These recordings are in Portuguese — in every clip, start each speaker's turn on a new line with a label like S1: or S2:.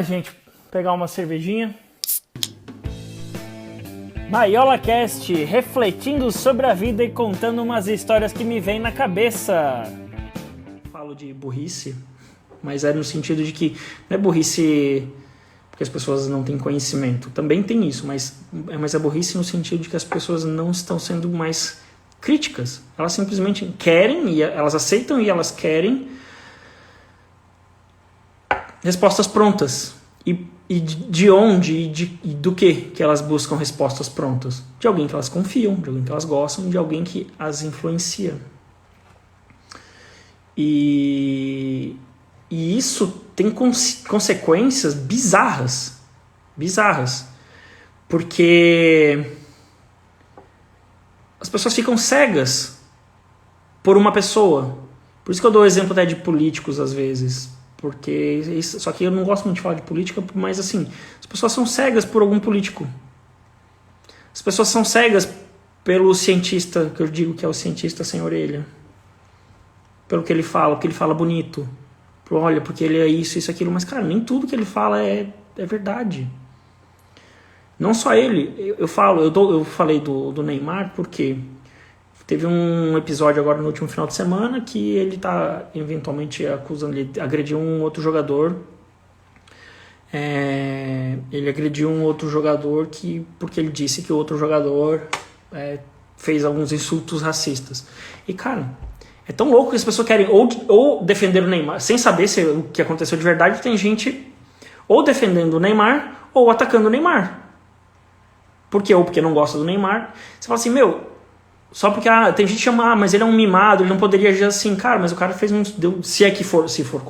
S1: Gente, pegar uma cervejinha. MaiolaCast, refletindo sobre a vida e contando umas histórias que me vêm na cabeça. Falo de burrice, mas é no sentido de que não é burrice porque as pessoas não têm conhecimento. Também tem isso, mas é burrice no sentido de que as pessoas não estão sendo mais críticas. Elas simplesmente querem, e elas aceitam e elas querem respostas prontas. E de onde e do que elas buscam respostas prontas? De alguém que elas confiam, de alguém que elas gostam, de alguém que as influencia. E isso tem consequências bizarras. Bizarras. Porque as pessoas ficam cegas por uma pessoa. Por isso que eu dou o exemplo até de políticos às vezes. Só que eu não gosto muito de falar de política, mas assim, as pessoas são cegas por algum político. As pessoas são cegas pelo cientista, que eu digo que é o cientista sem orelha. Pelo que ele fala bonito. Olha, porque ele é isso, aquilo. Mas, cara, nem tudo que ele fala é verdade. Não só ele. Eu falei do Neymar porque teve um episódio agora no último final de semana que ele tá eventualmente acusando, ele agrediu um outro jogador. Ele agrediu um outro jogador porque ele disse que o outro jogador fez alguns insultos racistas. E, cara, é tão louco que as pessoas querem ou defender o Neymar, sem saber o que aconteceu de verdade. Tem gente ou defendendo o Neymar ou atacando o Neymar. Por quê? Ou porque não gosta do Neymar. Você fala assim, só porque tem gente que chama, mas ele é um mimado, ele não poderia agir assim. Cara, mas o cara fez se for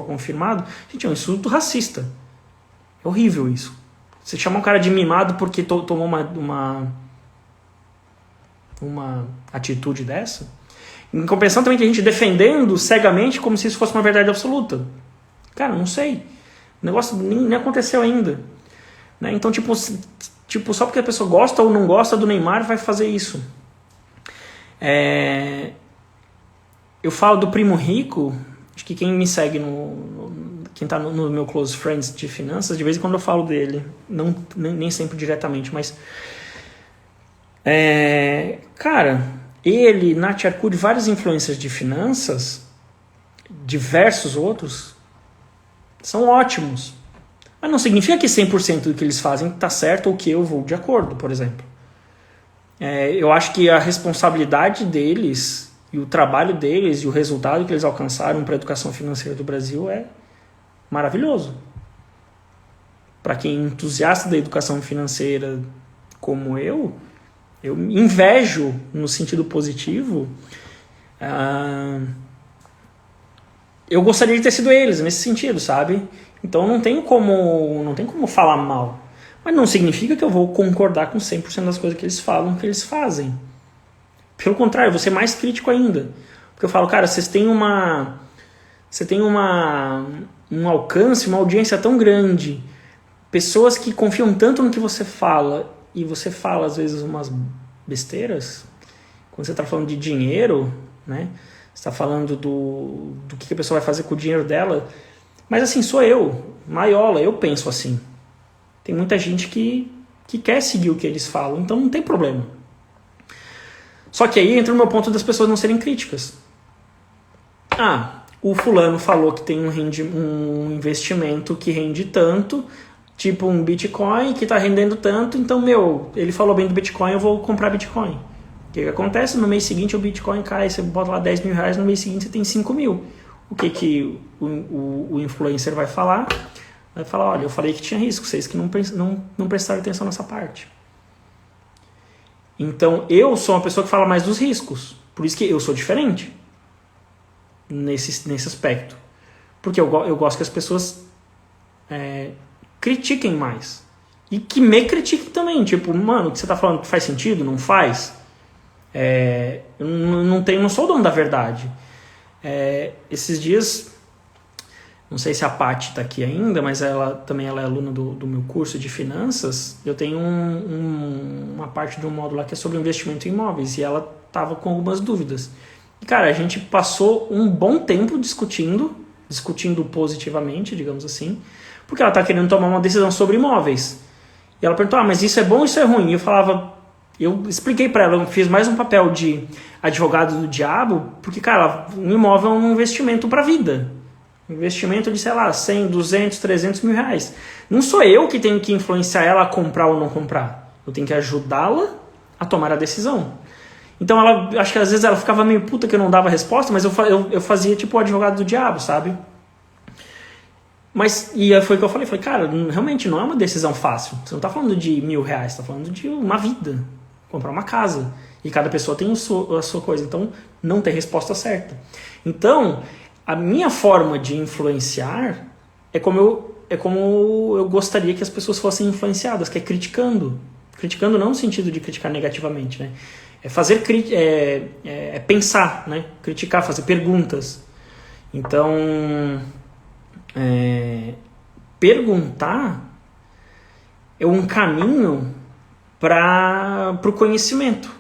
S1: confirmado, gente, é um insulto racista. É horrível isso. Você chama um cara de mimado porque tomou uma atitude dessa. Em compensação também tem gente defendendo cegamente como se isso fosse uma verdade absoluta. Cara, não sei. O negócio nem aconteceu ainda. Né? Então, tipo, só porque a pessoa gosta ou não gosta do Neymar vai fazer isso. Eu falo do primo rico, acho que quem me segue, quem está no meu close friends de finanças, de vez em quando eu falo dele, nem sempre diretamente, mas cara, ele, Nath Arcuri, vários influencers de finanças, diversos outros, são ótimos. Mas não significa que 100% do que eles fazem está certo ou que eu vou de acordo, por exemplo. Eu acho que a responsabilidade deles e o trabalho deles e o resultado que eles alcançaram para a educação financeira do Brasil é maravilhoso. Para quem é entusiasta da educação financeira como eu invejo no sentido positivo. Eu gostaria de ter sido eles nesse sentido, sabe? Então não tem como falar mal. Mas não significa que eu vou concordar com 100% das coisas que eles falam, que eles fazem. Pelo contrário, eu vou ser mais crítico ainda. Porque eu falo, cara, você tem um alcance, uma audiência tão grande, pessoas que confiam tanto no que você fala, e você fala às vezes umas besteiras. Quando você está falando de dinheiro, né? Você está falando do que a pessoa vai fazer com o dinheiro dela. Mas assim, sou eu, Maiola, eu penso assim. Tem muita gente que quer seguir o que eles falam, então não tem problema. Só que aí entra o meu ponto das pessoas não serem críticas. O fulano falou que tem um investimento que rende tanto, tipo um Bitcoin que está rendendo tanto, então, ele falou bem do Bitcoin, eu vou comprar Bitcoin. O que acontece? No mês seguinte o Bitcoin cai, você bota lá 10 mil reais, no mês seguinte você tem 5 mil. O que o influencer vai falar? Vai falar, olha, eu falei que tinha risco, vocês que não prestaram atenção nessa parte. Então, eu sou uma pessoa que fala mais dos riscos. Por isso que eu sou diferente nesse aspecto. Porque eu gosto que as pessoas critiquem mais. E que me critiquem também. Tipo, mano, o que você tá falando faz sentido? Não faz? Eu não sou o dono da verdade. Esses dias, não sei se a Paty está aqui ainda, mas ela é aluna do meu curso de finanças. Eu tenho uma parte de um módulo lá que é sobre investimento em imóveis, e ela estava com algumas dúvidas. E, cara, a gente passou um bom tempo discutindo discutindo positivamente, digamos assim, porque ela está querendo tomar uma decisão sobre imóveis. E ela perguntou, mas isso é bom ou isso é ruim? E eu expliquei para ela, eu fiz mais um papel de advogado do diabo, porque, cara, um imóvel é um investimento para a vida. Um investimento de, sei lá, 100, 200, 300 mil reais. Não sou eu que tenho que influenciar ela a comprar ou não comprar. Eu tenho que ajudá-la a tomar a decisão. Então, acho que às vezes ela ficava meio puta que eu não dava resposta, mas eu fazia tipo o advogado do diabo, sabe? E foi o que eu falei, cara, realmente não é uma decisão fácil. Você não está falando de R$1.000, você está falando de uma vida, comprar uma casa. E cada pessoa tem a sua coisa, então não tem resposta certa. Então, a minha forma de influenciar é como eu gostaria que as pessoas fossem influenciadas, que é criticando. Criticando não no sentido de criticar negativamente, né? É fazer pensar, né? Criticar, fazer perguntas. Então, perguntar é um caminho para o conhecimento,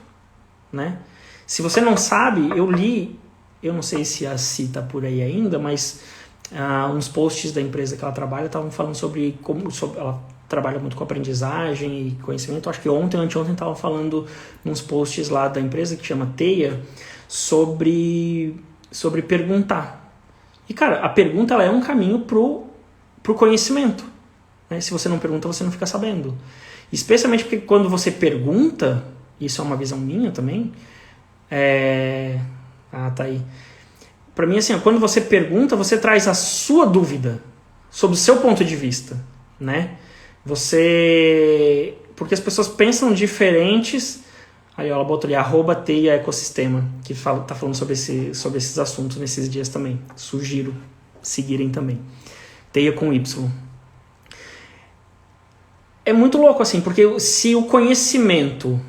S1: né? Se você não sabe, eu não sei se a Si está por aí ainda, mas uns posts da empresa que ela trabalha estavam falando sobre ela trabalha muito com aprendizagem e conhecimento. Acho que ontem ou anteontem estavam falando nos posts lá da empresa que chama Teia sobre perguntar. E, cara, a pergunta ela é um caminho pro conhecimento, né? Se você não pergunta, você não fica sabendo. Especialmente porque quando você pergunta, isso é uma visão minha também, tá aí. Pra mim, assim, quando você pergunta, você traz a sua dúvida sobre o seu ponto de vista, né? Porque as pessoas pensam diferentes. Aí ela botou ali, @teia ecosistema, que tá falando sobre esses assuntos nesses dias também. Sugiro seguirem também. Teia com Y. É muito louco, assim, porque se o conhecimento,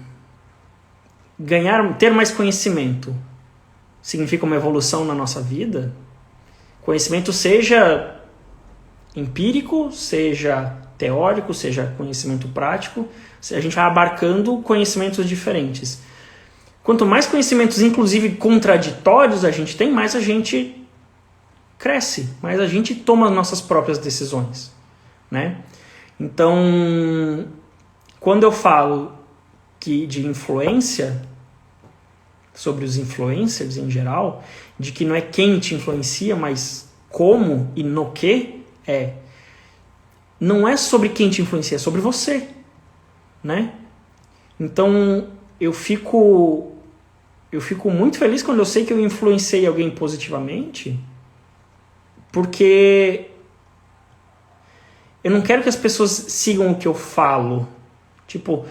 S1: ter mais conhecimento, significa uma evolução na nossa vida, conhecimento seja empírico, seja teórico, seja conhecimento prático, a gente vai abarcando conhecimentos diferentes. Quanto mais conhecimentos, inclusive contraditórios, a gente tem, mais a gente cresce, mais a gente toma as nossas próprias decisões, né? Então, quando eu falo de influência, sobre os influencers em geral, de que não é quem te influencia, mas como e no que não é sobre quem te influencia, é sobre você, né? Então, eu fico muito feliz quando eu sei que eu influenciei alguém positivamente, porque eu não quero que as pessoas sigam o que eu falo. Tipo,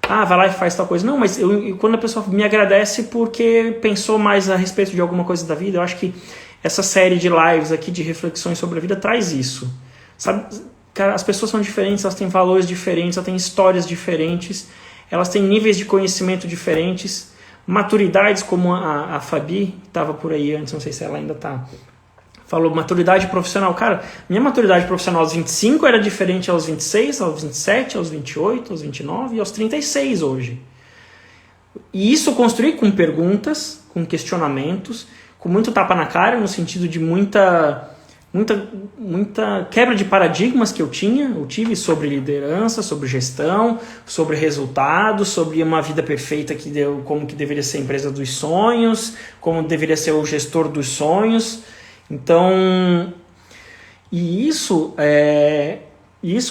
S1: vai lá e faz tal coisa. Não, mas quando a pessoa me agradece porque pensou mais a respeito de alguma coisa da vida, eu acho que essa série de lives aqui, de reflexões sobre a vida, traz isso. Sabe? Cara, as pessoas são diferentes, elas têm valores diferentes, elas têm histórias diferentes, elas têm níveis de conhecimento diferentes, maturidades, como a Fabi, que estava por aí antes, não sei se ela ainda está, falou maturidade profissional. Cara, minha maturidade profissional aos 25 era diferente aos 26, aos 27, aos 28, aos 29 e aos 36 hoje. E isso eu construí com perguntas, com questionamentos, com muito tapa na cara, no sentido de muita quebra de paradigmas que eu tive sobre liderança, sobre gestão, sobre resultados, sobre uma vida perfeita, como que deveria ser a empresa dos sonhos, como deveria ser o gestor dos sonhos. Então, e isso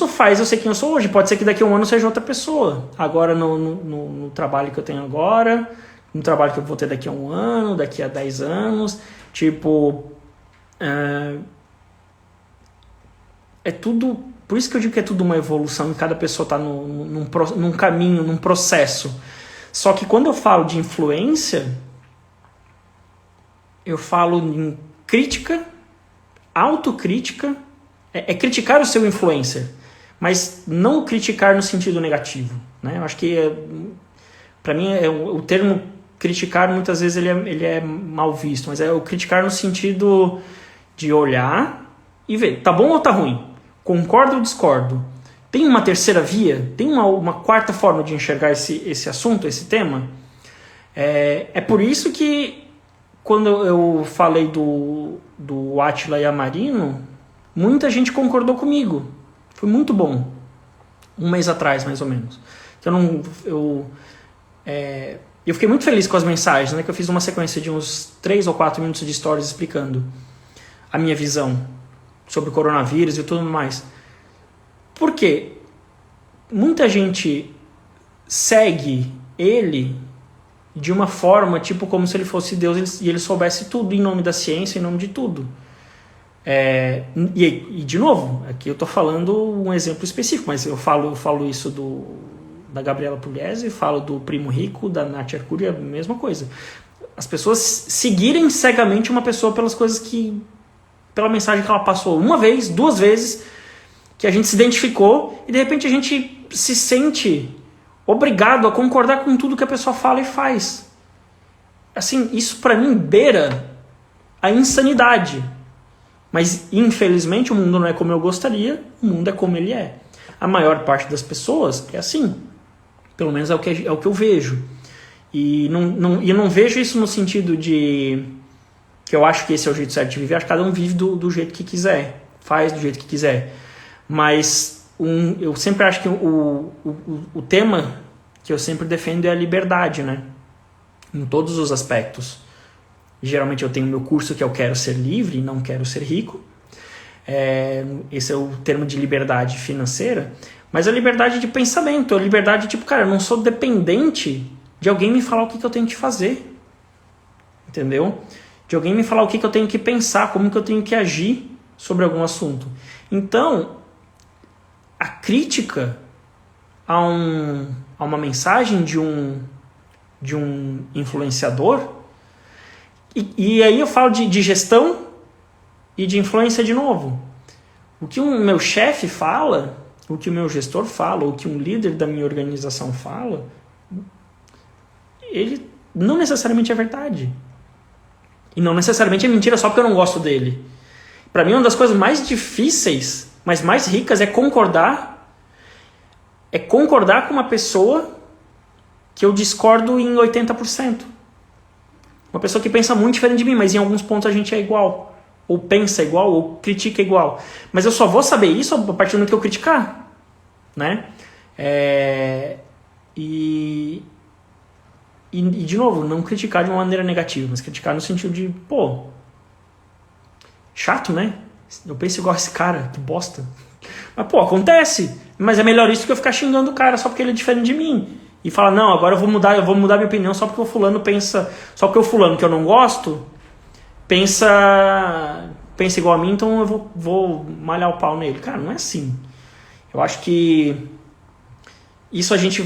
S1: faz eu ser quem eu sou hoje. Pode ser que daqui a um ano seja outra pessoa. Agora, no trabalho que eu tenho agora, no trabalho que eu vou ter daqui a um ano, daqui a 10 anos. Tipo, é tudo. Por isso que eu digo que é tudo uma evolução e cada pessoa está num caminho, num processo. Só que quando eu falo de influência, eu falo em crítica, autocrítica, é criticar o seu influencer, mas não criticar no sentido negativo, né? Eu acho que, para mim, o termo criticar, muitas vezes, ele é mal visto, mas é o criticar no sentido de olhar e ver, tá bom ou tá ruim? Concordo ou discordo? Tem uma terceira via? Tem uma quarta forma de enxergar esse assunto, esse tema? É por isso que, quando eu falei do Átila Yamarino, muita gente concordou comigo. Foi muito bom. Um mês atrás, mais ou menos. Eu fiquei muito feliz com as mensagens, né? Que eu fiz uma sequência de uns 3 ou 4 minutos de stories explicando a minha visão sobre o coronavírus e tudo mais. Por quê? Muita gente segue ele de uma forma, tipo, como se ele fosse Deus e ele soubesse tudo em nome da ciência, em nome de tudo. E de novo, aqui eu tô falando um exemplo específico, mas eu falo isso da Gabriela Pugliese, falo do Primo Rico, da Nath Arcuri, a mesma coisa. As pessoas seguirem cegamente uma pessoa pela mensagem que ela passou uma vez, 2 vezes, que a gente se identificou e de repente a gente se sente obrigado a concordar com tudo que a pessoa fala e faz. Assim, isso pra mim beira a insanidade. Mas, infelizmente, o mundo não é como eu gostaria, o mundo é como ele é. A maior parte das pessoas é assim. Pelo menos é o que eu vejo. E não vejo isso no sentido de que eu acho que esse é o jeito certo de viver. Acho que cada um vive do jeito que quiser, faz do jeito que quiser. Mas eu sempre acho que o tema que eu sempre defendo é a liberdade, né? Em todos os aspectos. Geralmente eu tenho meu curso que eu quero ser livre e não quero ser rico. Esse é o termo de liberdade financeira. Mas a liberdade de pensamento, a liberdade tipo, cara, eu não sou dependente de alguém me falar o que eu tenho que fazer. Entendeu? De alguém me falar o que eu tenho que pensar, como que eu tenho que agir sobre algum assunto. Então, a crítica a uma mensagem de um influenciador. E aí eu falo de gestão e de influência de novo. O que o meu chefe fala, o que o meu gestor fala, o que um líder da minha organização fala, ele não necessariamente é verdade. E não necessariamente é mentira só porque eu não gosto dele. Para mim, uma das coisas mais difíceis, mas mais ricas, é concordar com uma pessoa que eu discordo em 80%. Uma pessoa que pensa muito diferente de mim, mas em alguns pontos a gente é igual. Ou pensa igual, ou critica igual. Mas eu só vou saber isso a partir do momento que eu criticar. Né? E de novo, não criticar de uma maneira negativa, mas criticar no sentido de, chato, né? Eu penso igual esse cara, que bosta. Mas, acontece. Mas é melhor isso do que eu ficar xingando o cara só porque ele é diferente de mim. E falar, não, agora eu vou mudar minha opinião só porque o fulano pensa... Só porque o fulano que eu não gosto pensa igual a mim, então eu vou malhar o pau nele. Cara, não é assim. Eu acho que... Isso a gente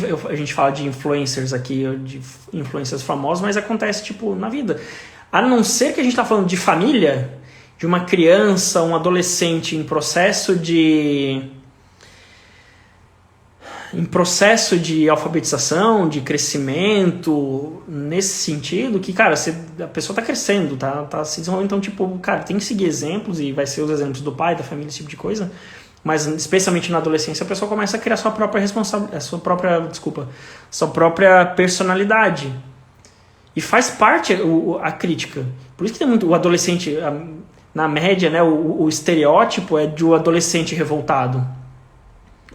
S1: fala de influencers aqui, de influencers famosos, mas acontece, tipo, na vida. A não ser que a gente tá falando de família, de uma criança, um adolescente em processo de alfabetização, de crescimento, nesse sentido, que, cara, a pessoa tá crescendo, tá se desenvolvendo, então, tipo, cara, tem que seguir exemplos, e vai ser os exemplos do pai, da família, esse tipo de coisa, mas, especialmente na adolescência, a pessoa começa a criar sua própria personalidade, e faz parte a crítica, por isso que tem muito, o adolescente, na média, né, o estereótipo é de um adolescente revoltado.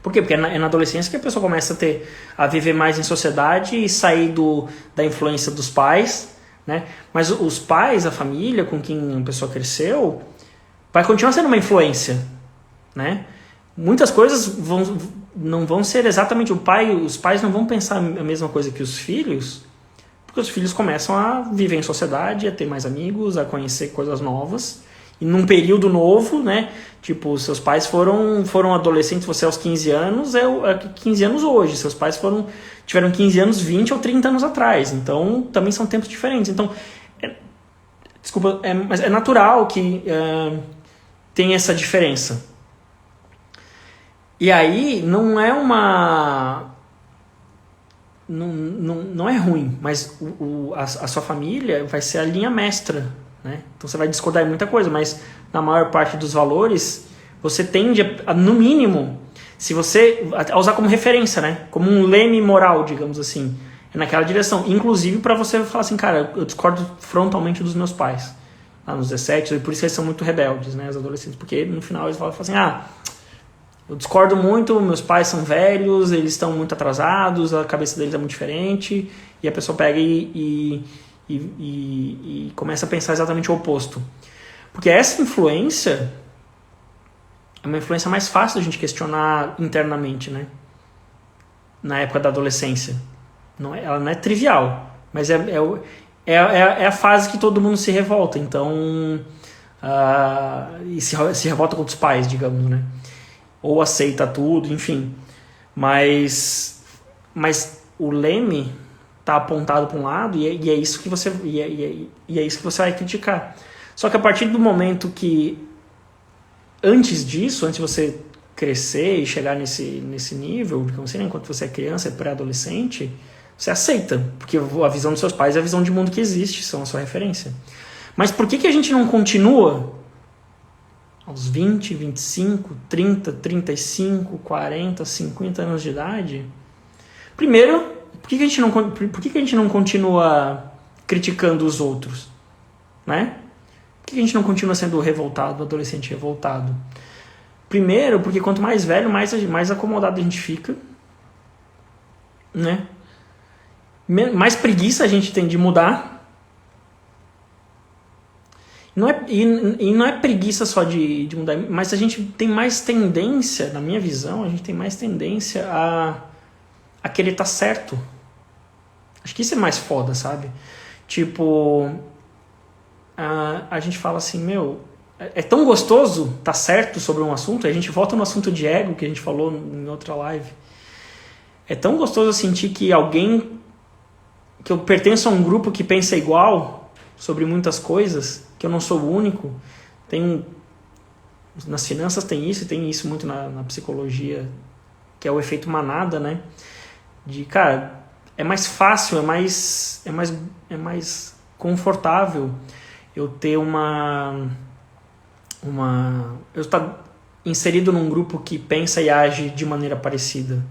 S1: Por quê? Porque é na adolescência que a pessoa começa a viver mais em sociedade e sair da influência dos pais, né? Mas os pais, a família com quem a pessoa cresceu, vai continuar sendo uma influência, né? Muitas coisas não vão ser exatamente os pais não vão pensar a mesma coisa que os filhos, porque os filhos começam a viver em sociedade, a ter mais amigos, a conhecer coisas novas. E num período novo, né? Tipo, seus pais foram adolescentes, você aos 15 anos, é 15 anos hoje. Seus pais tiveram 15 anos 20 ou 30 anos atrás. Então, também são tempos diferentes. Então, mas é natural que tenha essa diferença. E aí, não é não é ruim, mas a sua família vai ser a linha mestra, né? Então você vai discordar de muita coisa, mas na maior parte dos valores você tende a no mínimo, a usar como referência, né? Como um leme moral, digamos assim, naquela direção, inclusive para você falar assim, cara, eu discordo frontalmente dos meus pais. lá nos 17, e por isso eles são muito rebeldes, né, os adolescentes, porque no final eles falam assim, eu discordo muito, meus pais são velhos, eles estão muito atrasados, a cabeça deles é muito diferente, e a pessoa pega e começa a pensar exatamente o oposto. Porque essa influência é uma influência mais fácil da gente questionar internamente, né? Na época da adolescência. Ela não é trivial, mas é a fase que todo mundo se revolta, então... e se revolta contra os pais, digamos, né? Ou aceita tudo, enfim. Mas o leme tá apontado para um lado e é isso que você é isso que você vai criticar. Só que a partir do momento que antes de você crescer e chegar nesse nível, digamos assim, enquanto você é criança, é pré-adolescente, você aceita, porque a visão dos seus pais é a visão de mundo que existe, são a sua referência. Mas por que a gente não continua aos 20, 25, 30, 35, 40, 50 anos de idade? Primeiro, por que a gente não continua criticando os outros? Né? Por que a gente não continua sendo revoltado, adolescente revoltado? Primeiro, porque quanto mais velho, mais acomodado a gente fica. Né? Mais preguiça a gente tem de mudar. Não é preguiça só de mudar, mas a gente tem mais tendência, na minha visão, a gente tem mais tendência a querer estar certo. Acho que isso é mais foda, sabe? Tipo, a gente fala assim, é tão gostoso estar certo sobre um assunto, a gente volta no assunto de ego que a gente falou em outra live. É tão gostoso sentir que que eu pertenço a um grupo que pensa igual sobre muitas coisas, que eu não sou o único. Nas finanças tem isso muito na psicologia, que é o efeito manada, né? De, cara, é mais fácil, é mais confortável eu ter eu estar inserido num grupo que pensa e age de maneira parecida.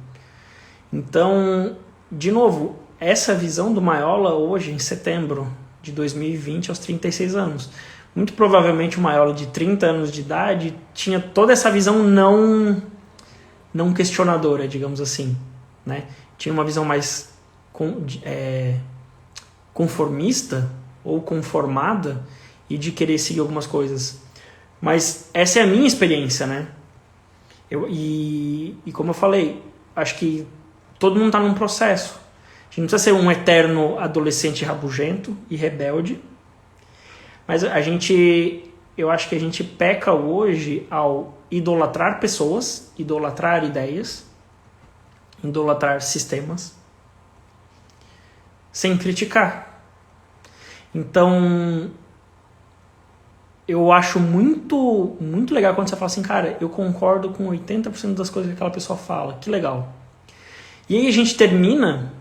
S1: Então, de novo, essa visão do Maiola hoje, em setembro de 2020, aos 36 anos. Muito provavelmente o Maiola de 30 anos de idade tinha toda essa visão não questionadora, digamos assim. Né? Tinha uma visão mais conformista ou conformada e de querer seguir algumas coisas. Mas essa é a minha experiência, né? E como eu falei, acho que todo mundo está num processo. A gente não precisa ser um eterno adolescente rabugento e rebelde, mas eu acho que a gente peca hoje ao idolatrar pessoas, idolatrar ideias, idolatrar sistemas, sem criticar. Então, eu acho muito, muito legal quando você fala assim, cara, eu concordo com 80% das coisas que aquela pessoa fala, que legal. E aí a gente termina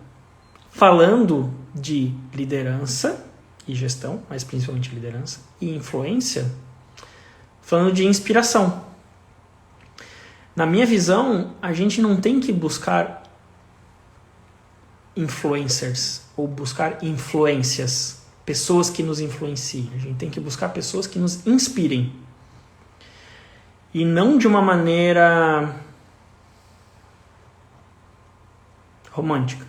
S1: falando de liderança e gestão, mas principalmente liderança, e influência, falando de inspiração. Na minha visão, a gente não tem que buscar influencers ou buscar influências, pessoas que nos influenciem. A gente tem que buscar pessoas que nos inspirem. E não de uma maneira romântica.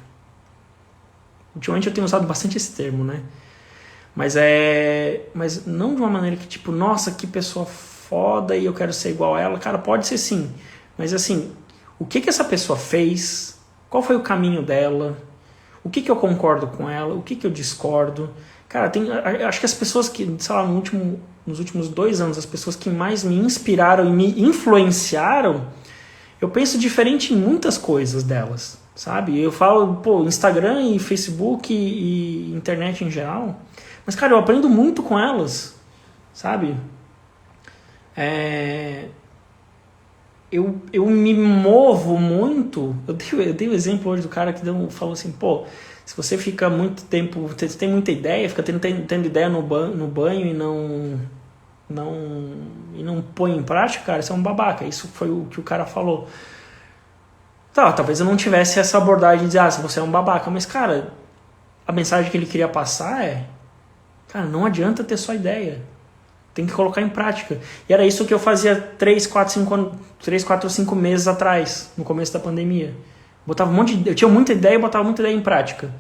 S1: Ultimamente eu tenho usado bastante esse termo, né? Mas não de uma maneira que tipo, nossa, que pessoa foda e eu quero ser igual a ela. Cara, pode ser sim. Mas assim, o que essa pessoa fez? Qual foi o caminho dela? O que eu concordo com ela? O que eu discordo? Cara, acho que as pessoas que, sei lá, nos últimos 2 anos, as pessoas que mais me inspiraram e me influenciaram, eu penso diferente em muitas coisas delas, sabe? Eu falo, Instagram e Facebook e internet em geral, mas, cara, eu aprendo muito com elas, sabe? Eu me movo muito. Eu dei o exemplo hoje do cara que falou assim, se você fica muito tempo, você tem muita ideia, fica tendo ideia no banho e não põe em prática, cara, você é um babaca. Isso foi o que o cara falou. Talvez eu não tivesse essa abordagem de dizer, você é um babaca, mas, cara, a mensagem que ele queria passar cara, não adianta ter só ideia. tem que colocar em prática. E era isso que eu fazia 3, 4, 5 meses atrás, no começo da pandemia. Eu tinha muita ideia e botava muita ideia em prática.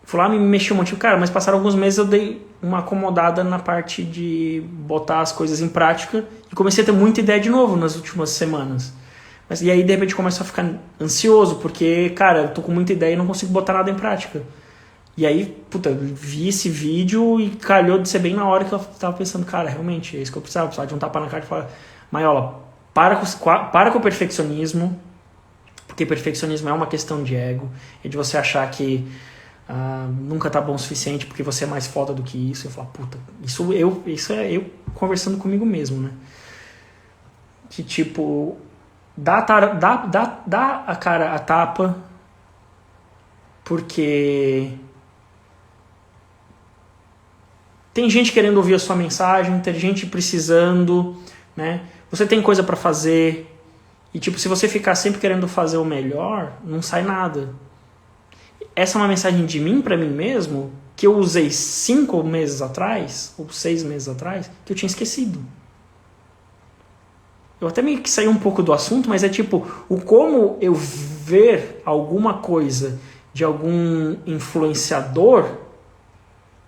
S1: Fui lá, me mexi um monte. Cara, mas passaram alguns meses, eu dei uma acomodada na parte de botar as coisas em prática e comecei a ter muita ideia de novo nas últimas semanas. E aí, de repente, começou a ficar ansioso, porque, cara, eu tô com muita ideia e não consigo botar nada em prática. E aí, puta, vi esse vídeo e calhou de ser bem na hora que eu tava pensando, cara, realmente, é isso que eu precisava de um tapa na cara e falar, Maiola, para com o perfeccionismo, porque perfeccionismo é uma questão de ego, é de você achar que nunca tá bom o suficiente porque você é mais foda do que isso. Eu falo, puta, isso é eu conversando comigo mesmo, né? Que tipo, dá a cara a tapa, porque tem gente querendo ouvir a sua mensagem, tem gente precisando, né? Você tem coisa pra fazer e tipo, se você ficar sempre querendo fazer o melhor, não sai nada. Essa é uma mensagem de mim pra mim mesmo que eu usei 5 meses atrás ou 6 meses atrás que eu tinha esquecido. Eu até meio que saí um pouco do assunto, mas é tipo, o como eu ver alguma coisa de algum influenciador,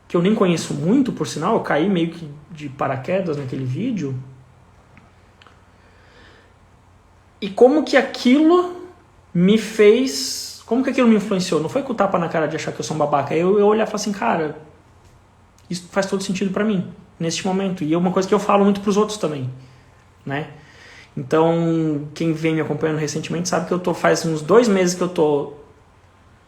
S1: que eu nem conheço muito, por sinal, eu caí meio que de paraquedas naquele vídeo, e como que aquilo me fez, como que aquilo me influenciou? Não foi com o tapa na cara de achar que eu sou um babaca, eu olhar e falar assim, cara, isso faz todo sentido pra mim, neste momento, e é uma coisa que eu falo muito pros outros também, né? Então, quem vem me acompanhando recentemente sabe que faz uns 2 meses que eu tô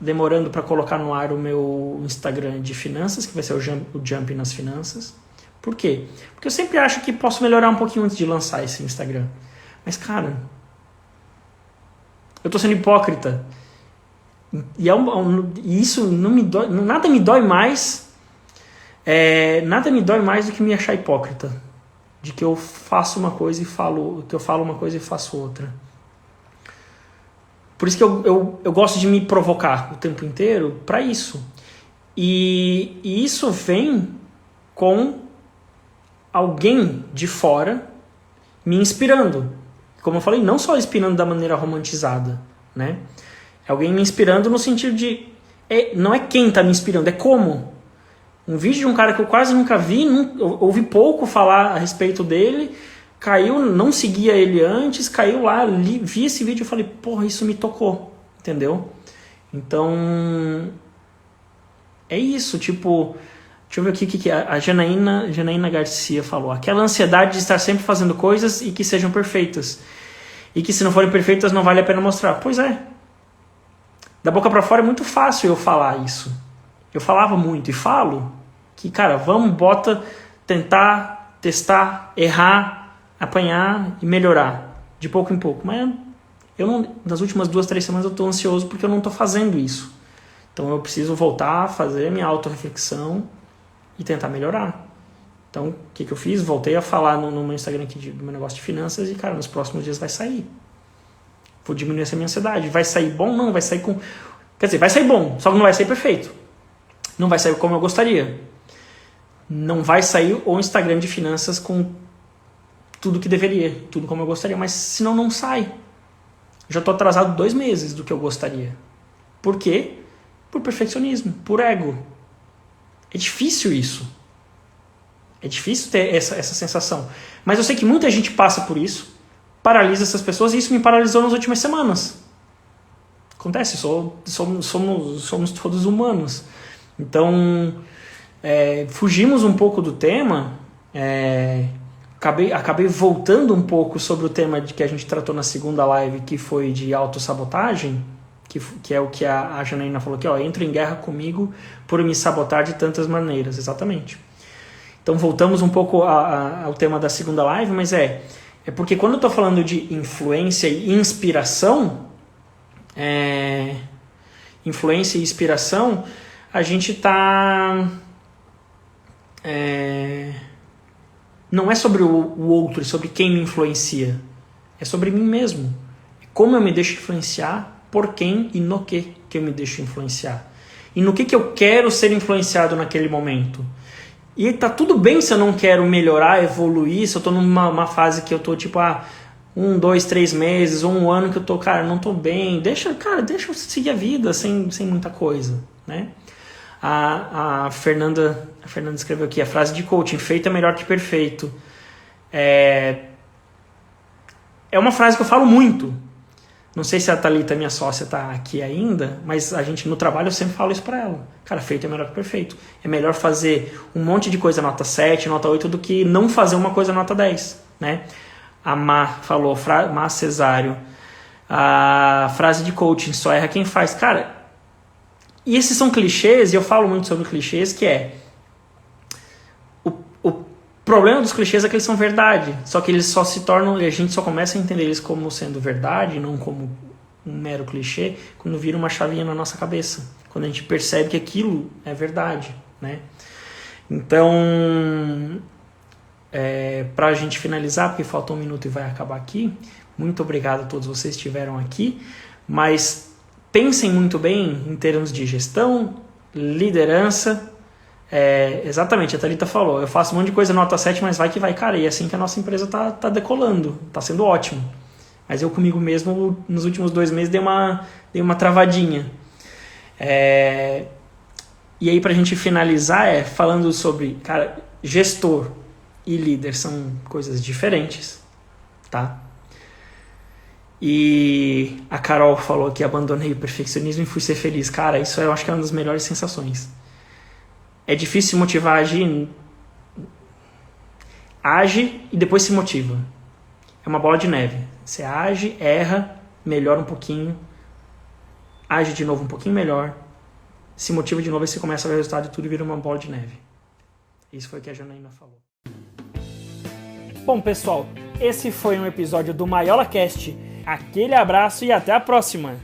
S1: demorando para colocar no ar o meu Instagram de finanças, que vai ser o Jump nas finanças. Por quê? Porque eu sempre acho que posso melhorar um pouquinho antes de lançar esse Instagram. Mas, cara, eu tô sendo hipócrita. E isso não me dói, nada me dói mais. Nada me dói mais do que me achar hipócrita. De que eu faço uma coisa e falo uma coisa e faço outra. Por isso que eu gosto de me provocar o tempo inteiro para isso. E isso vem com alguém de fora me inspirando. Como eu falei, não só inspirando da maneira romantizada, né? É alguém me inspirando no sentido de... não é quem está me inspirando, é como. Um vídeo de um cara que eu quase nunca vi, ouvi pouco falar a respeito dele, caiu, não seguia ele antes, caiu lá, vi esse vídeo e falei, porra, isso me tocou, entendeu? Então, é isso, tipo, deixa eu ver aqui o que a Janaína Garcia falou. Aquela ansiedade de estar sempre fazendo coisas e que sejam perfeitas. E que se não forem perfeitas não vale a pena mostrar. Pois é. Da boca pra fora é muito fácil eu falar isso. Eu falava muito e falo que, cara, tentar, testar, errar, apanhar e melhorar, de pouco em pouco. Mas nas últimas 2, 3 semanas eu tô ansioso porque eu não tô fazendo isso. Então eu preciso voltar a fazer a minha autorreflexão e tentar melhorar. Então, o que eu fiz? Voltei a falar no meu Instagram aqui do meu negócio de finanças e, cara, nos próximos dias vai sair. Vou diminuir essa minha ansiedade. Vai sair bom? Não, vai sair com... Quer dizer, vai sair bom, só que não vai sair perfeito. Não vai sair como eu gostaria. Não vai sair o Instagram de finanças com tudo que deveria, tudo como eu gostaria, mas senão não sai. Já estou atrasado 2 meses do que eu gostaria. Por quê? Por perfeccionismo, por ego. É difícil isso. É difícil ter essa sensação. Mas eu sei que muita gente passa por isso, paralisa essas pessoas, e isso me paralisou nas últimas semanas. Acontece, somos todos humanos. Então, fugimos um pouco do tema, acabei voltando um pouco sobre o tema que a gente tratou na segunda live, que foi de autossabotagem, que é o que a Janaína falou aqui, entra em guerra comigo por me sabotar de tantas maneiras, exatamente. Então voltamos um pouco ao tema da segunda live, mas é porque quando eu estou falando de influência e inspiração, a gente está... não é sobre o outro, é sobre quem me influencia. É sobre mim mesmo. Como eu me deixo influenciar, por quem e no que eu me deixo influenciar. E no que eu quero ser influenciado naquele momento. E tá tudo bem se eu não quero melhorar, evoluir, se eu tô numa fase que eu tô tipo, 1, 2, 3 meses, ou um ano que eu tô, cara, não tô bem. Deixa eu seguir a vida sem muita coisa, né? A Fernanda escreveu aqui, a frase de coaching, feito é melhor que perfeito. É uma frase que eu falo muito. Não sei se a Thalita, minha sócia, tá aqui ainda, mas a gente no trabalho eu sempre falo isso pra ela. Cara, feito é melhor que perfeito. É melhor fazer um monte de coisa nota 7, nota 8 do que não fazer uma coisa nota 10, né? A Má falou, Má Cesário, a frase de coaching, só erra quem faz. Cara, e esses são clichês, e eu falo muito sobre clichês, que é o problema dos clichês é que eles são verdade, só que eles só se tornam, e a gente só começa a entender eles como sendo verdade, não como um mero clichê, quando vira uma chavinha na nossa cabeça, quando a gente percebe que aquilo é verdade, né? Então, pra gente finalizar, porque falta 1 minuto e vai acabar aqui, muito obrigado a todos vocês que estiveram aqui, mas pensem muito bem em termos de gestão, liderança. Exatamente, a Thalita falou, eu faço um monte de coisa nota 7, mas vai que vai, cara, e é assim que a nossa empresa tá decolando, tá sendo ótimo. Mas eu comigo mesmo, nos últimos 2 meses, dei uma travadinha. E aí, pra gente finalizar, falando sobre, cara, gestor e líder são coisas diferentes, tá? E a Carol falou que abandonei o perfeccionismo e fui ser feliz. Cara, isso eu acho que é uma das melhores sensações. É difícil se motivar a agir. Age e depois se motiva. É uma bola de neve. Você age, erra, melhora um pouquinho, age de novo um pouquinho melhor, se motiva de novo e você começa a ver o resultado e tudo vira uma bola de neve. Isso foi o que a Janaína falou. Bom, pessoal, esse foi um episódio do Maiola Cast. Aquele abraço e até a próxima!